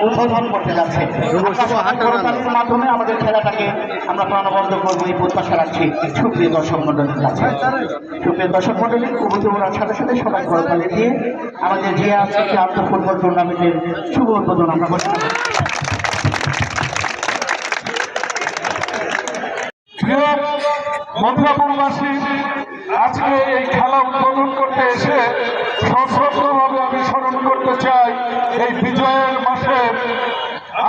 উদ্বোধন করতে যাচ্ছে। মাধ্যমে আমাদের খেলাটাকে আমরা প্রাণবন্ধ করবো এই প্রত্যাশা রাখছি। সুপ্রিয় দর্শক মন্ডলীর কাছে, সুপ্রিয় দর্শক মন্ডলী উপস্থিত হওয়ার সাথে সাথে সবাই করতালি দিয়ে আমাদের যে আজকে আন্তঃ ফুটবল টুর্নামেন্টের শুভ উদ্বোধন আমরা করতে পারি। মথুরাপুরবাসী আজকে এই খেলা উদ্বোধন করতে এসে সশস্ত্রভাবে আমি স্মরণ করতে চাই এই বিজয়ের মাসে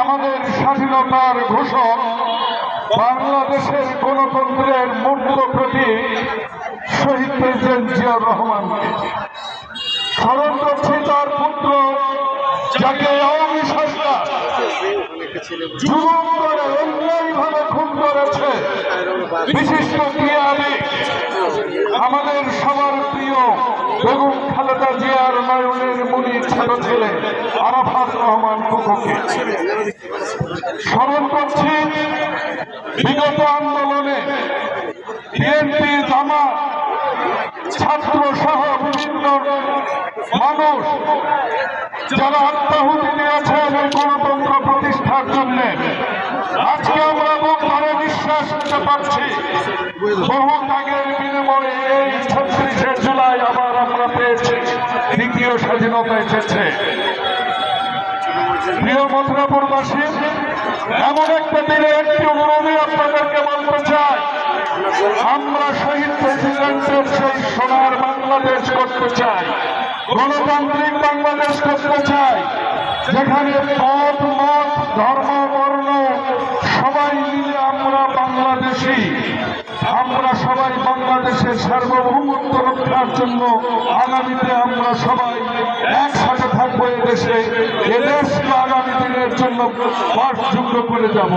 আমাদের স্বাধীনতার ঘোষক বাংলাদেশের গণতন্ত্রের মূর্ত প্রতীক শহীদ প্রেসিডেন্ট জিয়াউর রহমানকে। স্মরণ করছি তার পুত্র যাকে আওয়ামী সরকার জুলুম করে অন্যায়ভাবে খুন করেছে, বিশিষ্ট ক্রীড়াবিদ আমাদের সবার প্রিয় বেগম খালেদা জিয়ার নয়নের মনির ছোট ছেলে আরাফাত রহমান কুকুকে। স্মরণ করছি বিগত আন্দোলনে বিএনপি, জামাত, ছাত্র সহ বিভিন্ন মানুষ যারা আত্মাহুতি দিয়েছেন এই গণতন্ত্র প্রতিষ্ঠার জন্য। আজকে আমরা বুক ভরে বিশ্বাস নিতে পারছি বহু ত্যাগের বিনিময়ে এই 36শে জুলাই আবার আমরা পেয়েছি, দ্বিতীয় স্বাধীনতা এসেছে। প্রিয় মথুরাপুরবাসী, এমন একটা দিনে একটি অনুরোধে আপনাদেরকে বলতে চাই, আমরা শহীদ প্রেসিডেন্টের সেই সোনার বাংলাদেশ করতে চাই, গণতান্ত্রিক বাংলাদেশ করতে চাই, যেখানে পথ, মত, ধর্ম, বর্ণ সবাই মিলে আমরা বাংলাদেশি, আমরা সবাই বাংলাদেশের সার্বভৌমত্ব রক্ষার জন্য আগামীতে আমরা সবাই একসাথে থাকবো। এদেশে এদেশকে আগামী দিনের জন্য বাসযোগ্য করে যাব।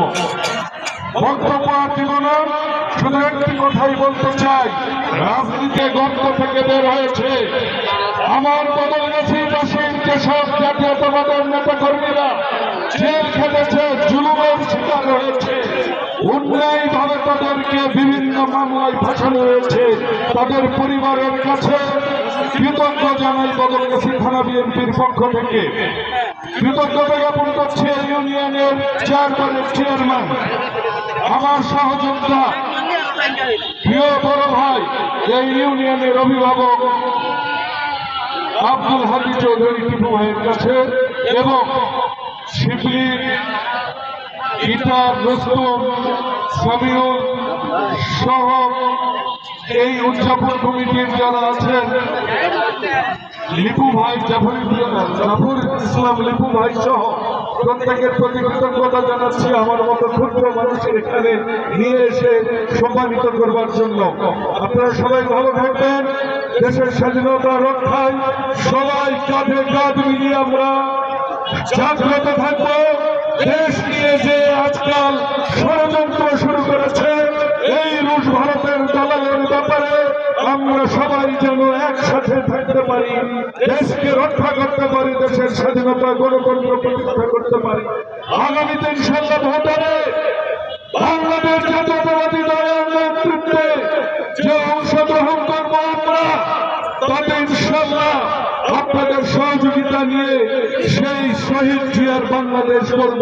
বক্তব্য আর দিব না, শুধু একটি কথাই বলতে চাই, রাজনীতি গর্ত থেকে বের হয়েছে। আমার বদলগাছিবাসীর যেসব জাতীয়তাবাদের নেতা কর্মীরা জেল খেটেছে, জুলুমের শিকার হয়েছে, অন্যায়ভাবে তাদেরকে বিভিন্ন মামলায় ফাঁসানো হয়েছে, তাদের পরিবারের কাছে কৃতজ্ঞ জানাই বদলগাছি থানা বিএনপির পক্ষ থেকে। কৃতজ্ঞতা জ্ঞাপন করছে ইউনিয়নের চেয়ারম্যান, আমার সহযোদ্ধা, প্রিয় বড় ভাই, এই ইউনিয়নের অভিভাবক আব্দুল হাদি চৌধুরী টিপু ভাইয়ের কাছে, এবং শিবলি, ইটার, রুস্তম, সামিউল সহ এই উদযাপন কমিটির যারা আছেন, লিপু ভাই, জাফর ইসলাম লিপু ভাই সহ প্রত্যেকের প্রতি কৃতজ্ঞতা জানাচ্ছি আমার মতো ক্ষুদ্র মানুষের এখানে নিয়ে এসে সম্মানিত করবার জন্য। আপনারা সবাই ভালো থাকবেন, দেশের স্বাধীনতা রক্ষায় সবাই কাঁধে কাঁধ মিলিয়ে আমরা জাগ্রত থাকবো। দেশ নিয়ে যে আজকাল ষড়যন্ত্র শুরু করেছে এই রুশ ভারতের দালালের ব্যাপারে, আমরা সবাই যেন একসাথে থাকতে পারি, দেশকে রক্ষা করতে পারি, দেশের স্বাধীনতা গণতন্ত্র প্রতিষ্ঠা করতে পারি। আগামীতে ইনশাআল্লাহ ভোটারে বাংলাদেশ জাতীয়তাবাদী দলের নেতৃত্বে যে অংশগ্রহণ করব আমরা, তাতে ইনশাআল্লাহ আপনাদের সহযোগিতা নিয়ে সেই শহীদ জিয়ার বাংলাদেশ করব।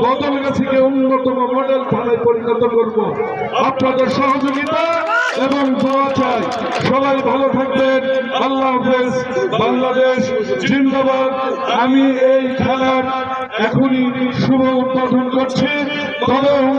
বদলগাছিকে অন্যতম মডেল থানায় পরিণত করব। আপনাদের সহযোগিতা এবং দোয়া চাই। সবাই ভালো থাকবেন। আল্লাহ হাফেজ। বাংলাদেশ জিন্দাবাদ। আমি এই খেলার এখনই শুভ উদ্বোধন করছি। তবে